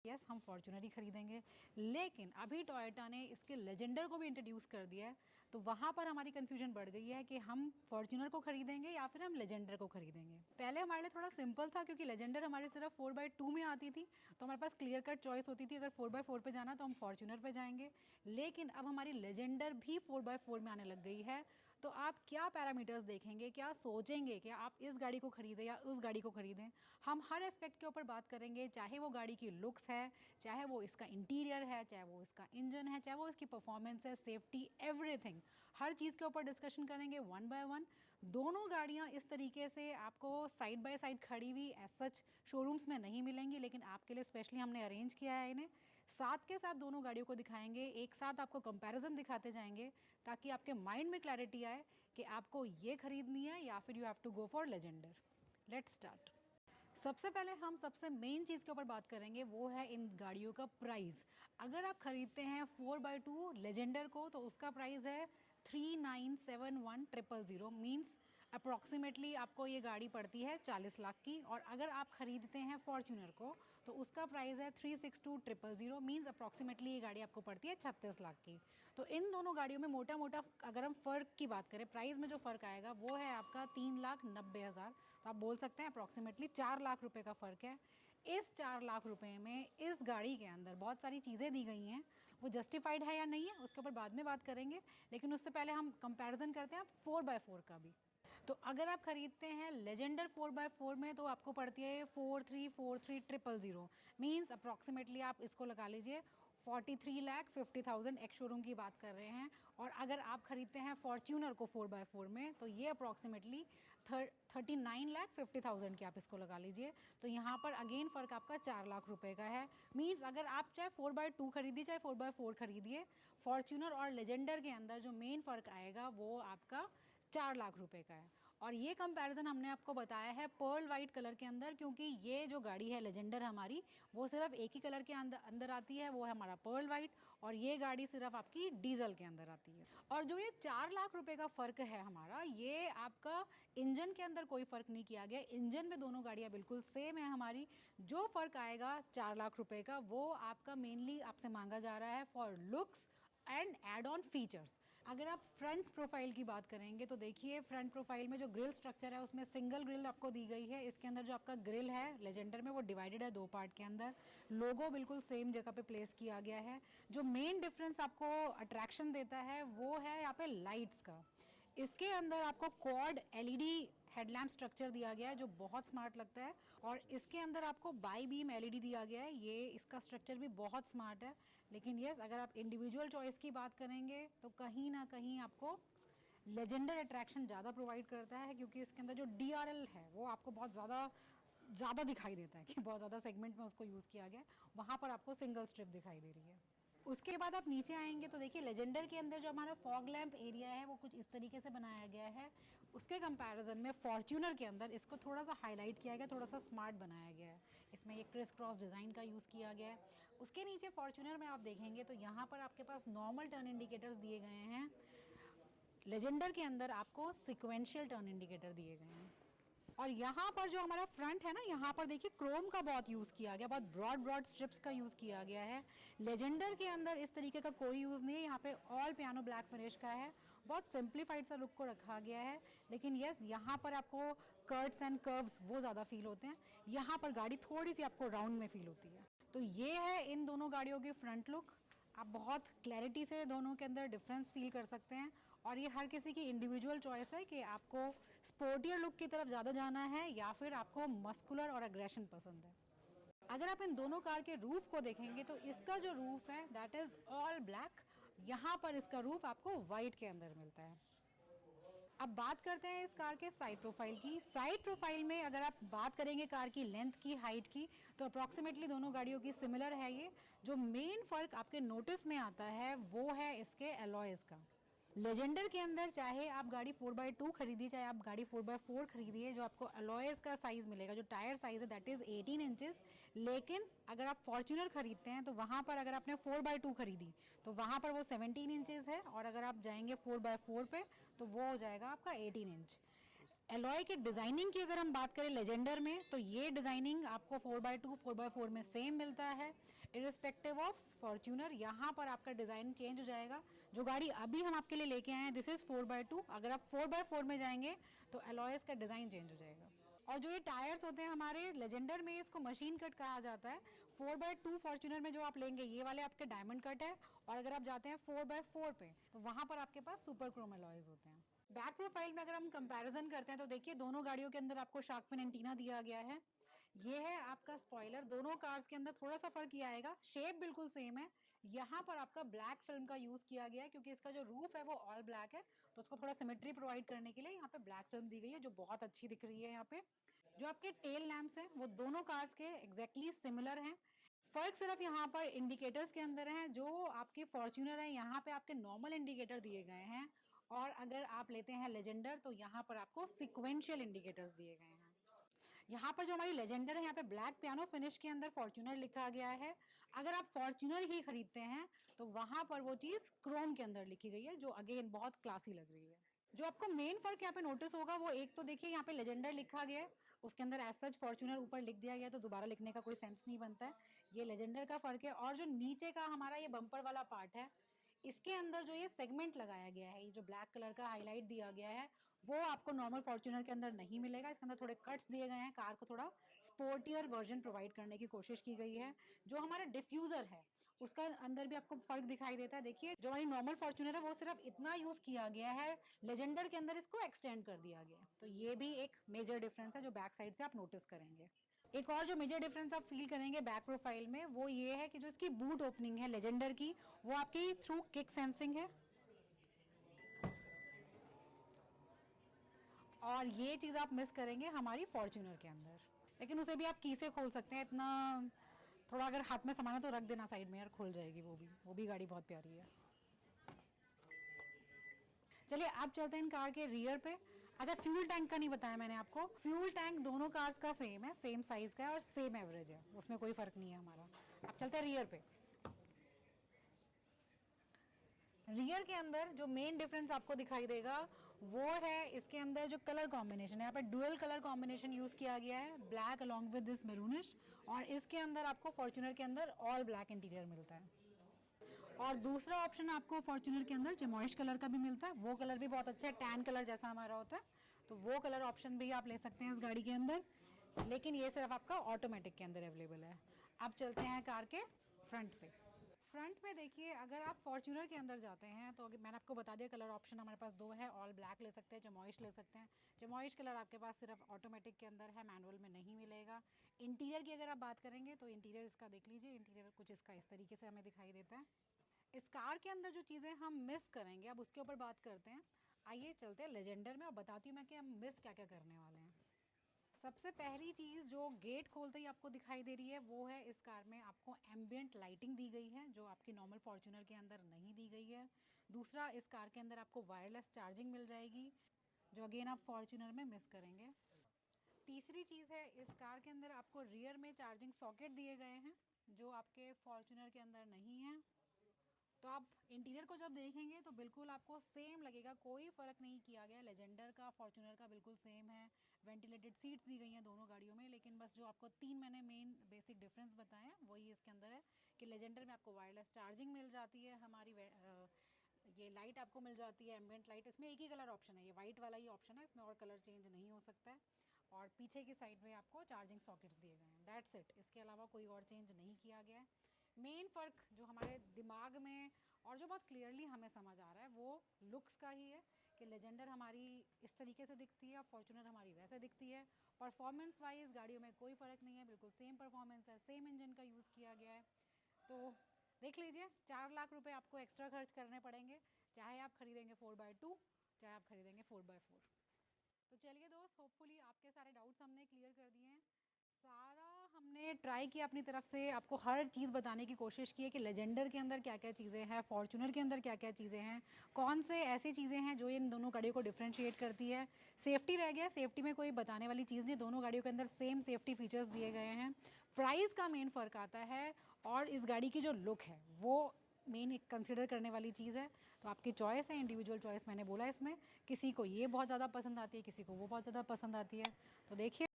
Yes हम Fortuner ही खरीदेंगे, लेकिन अभी टोयोटा ने इसके लेजेंडर को भी इंट्रोड्यूस कर दिया है, तो वहाँ पर हमारी कन्फ्यूजन बढ़ गई है कि हम फॉर्च्यूनर को खरीदेंगे या फिर हम लेजेंडर को खरीदेंगे। पहले हमारे लिए थोड़ा सिंपल था क्योंकि लेजेंडर हमारे सिर्फ 4x2 में आती थी, तो हमारे पास क्लियर कट चॉइस होती थी, अगर 4x4 पे जाना तो हम फॉर्च्यूनर पे जाएंगे। लेकिन अब हमारी लेजेंडर भी 4x4 में आने लग गई है, तो आप क्या पैरामीटर्स देखेंगे, क्या सोचेंगे कि आप इस गाड़ी को खरीदें या उस गाड़ी को खरीदें, हम हर एस्पेक्ट के ऊपर बात करेंगे, चाहे वो गाड़ी की लुक्स है, चाहे वो इसका इंटीरियर है, चाहे वो इसका इंजन है, चाहे वो इसकी परफॉर्मेंस है, सेफ्टी, एवरीथिंग, हर चीज़ के ऊपर डिस्कशन करेंगे वन बाय वन। दोनों गाड़ियाँ इस तरीके से आपको साइड बाय साइड खड़ी हुई एज सच शोरूम्स में नहीं मिलेंगी, लेकिन आपके लिए स्पेशली हमने अरेंज किया है इन्हें। साथ के साथ दोनों गाड़ियों को दिखाएंगे, एक साथ आपको कंपैरिजन दिखाते जाएंगे, ताकि आपके माइंड में क्लैरिटी आए कि आपको ये खरीदनी है या फिर you have to go for Legender. Let's start. सबसे पहले हम सबसे मेन चीज़ के ऊपर बात करेंगे, वो है इन गाड़ियों का प्राइस। अगर आप खरीदते हैं 4x2 लेजेंडर को तो उसका प्राइस है 3971,000 मीन्स अप्रॉक्सीमेटली आपको ये गाड़ी पड़ती है 40 लाख की। और अगर आप ख़रीदते हैं फॉर्च्यूनर को तो उसका प्राइस है 362,000 मीन्स अप्रॉक्सीमेटली ये गाड़ी आपको पड़ती है 36 लाख की। तो इन दोनों गाड़ियों में मोटा मोटा अगर हम फ़र्क की बात करें, प्राइस में जो फ़र्क आएगा वो है आपका 3,90,000। तो आप बोल सकते हैं अप्रॉक्सीमेटली 4 लाख रुपए का फ़र्क है। इस 4 लाख रुपए में इस गाड़ी के अंदर बहुत सारी चीज़ें दी गई हैं, वो जस्टिफाइड है या नहीं है उसके ऊपर बाद में बात करेंगे, लेकिन उससे पहले हम कंपैरिजन करते हैं 4x4 का भी। तो अगर आप खरीदते हैं लेजेंडर 4x4 में तो आपको पड़ती है 4343,000 मीन्स अप्रॉक्सीमेटली आप इसको लगा लीजिए 43,50,000 एक्स शोरूम की बात कर रहे हैं। और अगर आप खरीदते हैं फॉर्च्यूनर को 4x4 में तो ये अप्रॉक्सीमेटली 39,50,000 की आप इसको लगा लीजिए। तो यहाँ पर अगेन फ़र्क आपका 4 लाख रुपए का है। मीन्स अगर आप चाहे 4x2 खरीदिए चाहे 4x4 खरीदिए, फॉर्च्यूनर और लेजेंडर के अंदर जो मेन फ़र्क आएगा वो आपका 4 लाख रुपए का है। और ये कंपैरिजन हमने आपको बताया है पर्ल वाइट कलर के अंदर, क्योंकि ये जो गाड़ी है लेजेंडर हमारी वो सिर्फ एक ही कलर के अंदर आती है, वो है हमारा पर्ल वाइट, और ये गाड़ी सिर्फ आपकी डीजल के अंदर आती है। और जो ये 4 लाख रुपए का फ़र्क है हमारा, ये आपका इंजन के अंदर कोई फ़र्क नहीं किया गया। इंजन में दोनों गाड़ियाँ बिल्कुल सेम है हमारी। जो फ़र्क आएगा 4 लाख रुपए का वो आपका मेनली आपसे मांगा जा रहा है for looks and add on features. अगर आप फ्रंट प्रोफाइल की बात करेंगे तो देखिए फ्रंट प्रोफाइल में जो ग्रिल स्ट्रक्चर है उसमें सिंगल ग्रिल आपको दी गई है। इसके अंदर जो आपका ग्रिल है लेजेंडर में वो डिवाइडेड है 2 पार्ट के अंदर। लोगो बिल्कुल सेम जगह पे प्लेस किया गया है। जो मेन डिफरेंस आपको अट्रैक्शन देता है वो है यहाँ पे लाइट्स का। इसके अंदर आपको क्वाड एलईडी हेडलैम्प स्ट्रक्चर दिया गया है जो बहुत स्मार्ट लगता है, और इसके अंदर आपको बाई बीम एलईडी दिया गया है। ये इसका स्ट्रक्चर भी बहुत स्मार्ट है। लेकिन यस अगर आप इंडिविजुअल चॉइस की बात करेंगे तो कहीं ना कहीं आपको लेजेंडर अट्रैक्शन ज़्यादा प्रोवाइड करता है, क्योंकि इसके अंदर जो DRL है वो आपको बहुत ज़्यादा दिखाई देता है कि बहुत ज़्यादा सेगमेंट में उसको यूज़ किया गया है। वहाँ पर आपको सिंगल स्ट्रिप दिखाई दे रही है। उसके बाद आप नीचे आएंगे तो देखिए लेजेंडर के अंदर जो हमारा फॉग लैंप एरिया है वो कुछ इस तरीके से बनाया गया है। उसके कंपैरिजन में फॉर्च्यूनर के अंदर इसको थोड़ा सा हाईलाइट किया गया, थोड़ा सा स्मार्ट बनाया गया है। इसमें ये क्रिस क्रॉस डिज़ाइन का यूज़ किया गया है। उसके नीचे फॉर्च्यूनर में आप देखेंगे तो यहाँ पर आपके पास नॉर्मल टर्न इंडिकेटर्स दिए गए हैं। लेजेंडर के अंदर आपको सिक्वेंशियल टर्न इंडिकेटर दिए गए हैं। और यहाँ पर जो हमारा फ्रंट है ना, यहाँ पर देखिए क्रोम का बहुत यूज़ किया गया, बहुत ब्रॉड स्ट्रिप्स का यूज़ किया गया है। लेजेंडर के अंदर इस तरीके का कोई यूज़ नहीं है। यहाँ पे ऑल पियानो ब्लैक फिनिश का है, बहुत सिंप्लीफाइड सा लुक को रखा गया है। लेकिन यस यहाँ पर आपको कर्ट्स एंड कर्व्स वो ज़्यादा फील होते हैं। यहाँ पर गाड़ी थोड़ी सी आपको राउंड में फील होती है। तो ये है इन दोनों गाड़ियों की फ्रंट लुक। आप बहुत क्लैरिटी से दोनों के अंदर डिफरेंस फील कर सकते हैं। और ये हर किसी की इंडिविजुअल चॉइस है कि आपको स्पोर्टियर लुक की तरफ ज़्यादा जाना है या फिर आपको मस्कुलर और एग्रेशन पसंद है। अगर आप इन दोनों कार के रूफ को देखेंगे तो इसका जो रूफ है दैट इज़ ऑल ब्लैक। यहाँ पर इसका रूफ आपको वाइट के अंदर मिलता है। अब बात करते हैं इस कार के साइड प्रोफाइल की। साइड प्रोफाइल में अगर आप बात करेंगे कार की लेंथ की, हाइट की, तो अप्रॉक्सीमेटली दोनों गाड़ियों की सिमिलर है ये। जो मेन फ़र्क आपके नोटिस में आता है वो है इसके अलॉयज़ का। लेजेंडर के अंदर चाहे आप गाड़ी 4x2 खरीदिए चाहे आप गाड़ी 4x4 खरीदिए, जो आपको अलॉयज़ का साइज़ मिलेगा, जो टायर साइज़ है दैट इज़ 18 इंचेस। लेकिन अगर आप फॉर्च्यूनर खरीदते हैं तो वहाँ पर अगर आपने 4x2 खरीदी तो वहाँ पर वो 17 इंचेस है, और अगर आप जाएंगे 4x4 पे तो वो हो जाएगा आपका 18 इंच। एलॉय के डिज़ाइनिंग की अगर हम बात करें लेजेंडर में, तो ये डिज़ाइनिंग आपको 4x2 4x4 में सेम मिलता है इरिस्पेक्टिव ऑफ फॉर्च्यूनर। यहाँ पर आपका डिज़ाइन चेंज हो जाएगा। जो गाड़ी अभी हम आपके लिए लेके आए हैं दिस इज़ 4x2, अगर आप 4x4 में जाएंगे तो एलॉयस का डिज़ाइन चेंज हो जाएगा। और जो ये टायर्स होते हैं हमारे लेजेंडर में, इसको मशीन कट कहा जाता है। 4x2 फॉर्च्यूनर में जो आप लेंगे ये वाले आपके डायमंड कट है, और अगर आप जाते हैं 4x4 पे तो वहाँ पर आपके पास सुपर क्रोम एलॉयज होते हैं। बैक प्रोफाइल में अगर हम कंपैरिजन करते हैं तो देखिए दोनों गाड़ियों के अंदर आपको शार्क फिन एंटीना दिया गया है। ये है आपका स्पॉइलर। दोनों कार्स के अंदर थोड़ा सा फर्क ये आएगा, शेप बिल्कुल सेम है। यहाँ पर आपका ब्लैक फिल्म का यूज किया गया है क्योंकि इसका जो रूफ है वो ऑल ब्लैक है, तो उसको थोड़ा सिमेट्री प्रोवाइड करने के लिए यहाँ पे ब्लैक फिल्म दी गई है जो बहुत अच्छी दिख रही है। यहाँ पे जो आपके टेल लैंप्स हैं वो दोनों कार्स के एग्जैक्टली सिमिलर हैं। फर्क सिर्फ यहाँ पर इंडिकेटर्स के अंदर है। जो आपके फॉर्च्यूनर है यहाँ पे आपके नॉर्मल इंडिकेटर दिए गए हैं, और अगर आप लेते हैं लेजेंडर तो यहाँ पर आपको सिक्वेंशियल इंडिकेटर्स दिए गए हैं। यहाँ पर जो हमारी लेजेंडर है यहाँ पे ब्लैक पियानो फिनिश के अंदर फॉर्च्यूनर लिखा गया है। अगर आप फॉर्च्यूनर ही खरीदते हैं तो वहां पर वो चीज क्रोम के अंदर लिखी गई है जो अगेन बहुत क्लासी लग रही है। जो आपको मेन फर्क यहाँ पे नोटिस होगा वो एक तो देखिए यहाँ पे लेजेंडर लिखा गया है, उसके अंदर एज सच फॉर्च्यूनर ऊपर लिख दिया गया तो दोबारा लिखने का कोई सेंस नहीं बनता है। ये लेजेंडर का फर्क है। और जो नीचे का हमारा ये बम्पर वाला पार्ट है, इसके अंदर जो ये सेगमेंट लगाया गया है, ये जो ब्लैक कलर का हाईलाइट दिया गया है, वो आपको नॉर्मल फॉर्च्यूनर के अंदर नहीं मिलेगा। इसके अंदर थोड़े कट्स दिए गए हैं, कार को थोड़ा स्पोर्टियर वर्जन प्रोवाइड करने की कोशिश की गई है। जो हमारा डिफ्यूजर है उसका अंदर भी आपको फर्क दिखाई देता है। देखिए जो हमारी नॉर्मल फॉर्च्यूनर है वो सिर्फ इतना यूज किया गया है, लेजेंडर के अंदर इसको एक्सटेंड कर दिया गया है। तो ये भी एक मेजर डिफरेंस है जो बैक साइड से आप नोटिस करेंगे। एक और जो मेजर डिफरेंस आप फील करेंगे बैक प्रोफाइल में वो ये है कि जो इसकी बूट ओपनिंग है लेजेंडर की, वो आपकी थ्रू किक सेंसिंग है, और ये चीज़ आप मिस करेंगे हमारी फॉर्च्यूनर के अंदर। लेकिन उसे भी आप की से खोल सकते हैं। इतना थोड़ा अगर हाथ में सामान है तो रख देना साइड में यार, खुल जाएगी वो भी गाड़ी बहुत प्यारी है। चलिए आप चलते हैं इन कार के रियर पे। अच्छा फ्यूल टैंक का नहीं बताया मैंने आपको। फ्यूल टैंक दोनों कार्स का सेम है, सेम साइज का है और सेम एवरेज है, उसमें कोई फर्क नहीं है हमारा। आप चलते हैं रियर पे। रियर के अंदर जो मेन डिफरेंस आपको दिखाई देगा वो है इसके अंदर जो कलर कॉम्बिनेशन है। यहाँ पे डुअल कलर कॉम्बिनेशन यूज किया गया है, black along with this maroonish, और इसके अंदर आपको फॉर्च्यूनर के अंदर ऑल ब्लैक इंटीरियर मिलता है। और दूसरा ऑप्शन आपको फॉर्च्यूनर के अंदर जमॉइश कलर का भी मिलता है। वो कलर भी बहुत अच्छा है, टैन कलर जैसा हमारा होता है, तो वो कलर ऑप्शन भी आप ले सकते हैं इस गाड़ी के अंदर। लेकिन ये सिर्फ आपका ऑटोमेटिक के अंदर अवेलेबल है। अब चलते हैं कार के फ्रंट पे। फ्रंट में देखिए अगर आप फॉर्च्यूनर के अंदर जाते हैं तो मैंने आपको बता दिया कलर ऑप्शन हमारे पास दो है, ऑल ब्लैक ले सकते हैं, जमॉइश ले सकते हैं। जमॉइश कलर आपके पास सिर्फ ऑटोमेटिक के अंदर है, मैनुअल में नहीं मिलेगा। इंटीरियर की अगर आप बात करेंगे तो इंटीरियर इसका देख लीजिए, इंटीरियर कुछ इसका इस तरीके से हमें दिखाई देता है। इस कार के अंदर जो चीज़ें हम मिस करेंगे अब उसके ऊपर बात करते हैं। आइए चलते हैं लेजेंडर में और बताती हूँ मैं कि हम मिस क्या क्या करने वाले हैं। सबसे पहली चीज़ जो गेट खोलते ही आपको दिखाई दे रही है वो है इस कार में आपको एम्बियंट लाइटिंग दी गई है जो आपकी नॉर्मल फॉर्च्यूनर के अंदर नहीं दी गई है। दूसरा, इस कार के अंदर आपको वायरलेस चार्जिंग मिल जाएगी जो अगेन आप फॉर्च्यूनर में मिस करेंगे। तीसरी चीज़ है इस कार के अंदर आपको रियर में चार्जिंग सॉकेट दिए गए हैं जो आपके फॉर्च्यूनर के अंदर नहीं है। तो आप इंटीरियर को जब देखेंगे तो बिल्कुल आपको सेम लगेगा, कोई फ़र्क नहीं किया गया। लेजेंडर का फॉर्च्यूनर का बिल्कुल सेम है। वेंटिलेटेड सीट्स दी गई हैं दोनों गाड़ियों में, लेकिन बस जो आपको तीन मैंने मेन बेसिक डिफरेंस बताए हैं वही इसके अंदर है कि लेजेंडर में आपको वायरलेस चार्जिंग मिल जाती है, हमारी ये लाइट आपको मिल जाती है एम्बियंट लाइट। इसमें एक ही कलर ऑप्शन है, ये वाइट वाला ही ऑप्शन है, इसमें और कलर चेंज नहीं हो सकता है। और पीछे की साइड में आपको चार्जिंग सॉकेट्स दिए गए हैं, दैट्स इट। इसके अलावा कोई और चेंज नहीं किया गया है। मेन फ़र्क जो हमारे दिमाग में और जो बहुत क्लियरली हमें समझ आ रहा है वो लुक्स का ही है कि लेजेंडर हमारी इस तरीके से दिखती है और फॉर्च्यूनर हमारी वैसे दिखती है। परफॉर्मेंस वाइज गाड़ियों में कोई फ़र्क नहीं है, बिल्कुल सेम परफॉर्मेंस है, सेम इंजन का यूज़ किया गया है। तो देख लीजिए 4 लाख रुपए आपको एक्स्ट्रा खर्च करने पड़ेंगे, चाहे आप खरीदेंगे 4x2 चाहे आप खरीदेंगे 4x4। तो चलिए दोस्त, होपफुली आपके सारे डाउट्स हमने क्लियर कर दिए हैं। सारा हमने ट्राई किया अपनी तरफ से, आपको हर चीज़ बताने की कोशिश की है कि लेजेंडर के अंदर क्या क्या चीज़ें हैं, फॉर्च्यूनर के अंदर क्या क्या चीज़ें हैं, कौन से ऐसी चीज़ें हैं जो इन दोनों गाड़ियों को डिफ्रेंशिएट करती है। सेफ्टी रह गया, सेफ्टी में कोई बताने वाली चीज़ नहीं, दोनों गाड़ियों के अंदर सेम सेफ्टी फीचर्स दिए गए हैं। प्राइस का मेन फ़र्क आता है, और इस गाड़ी की जो लुक है वो मेन एक कंसिडर करने वाली चीज़ है। तो आपकी चॉइस है, इंडिविजुअल चॉइस मैंने बोला इसमें, किसी को ये बहुत ज़्यादा पसंद आती है, किसी को वो बहुत ज़्यादा पसंद आती है। तो देखिए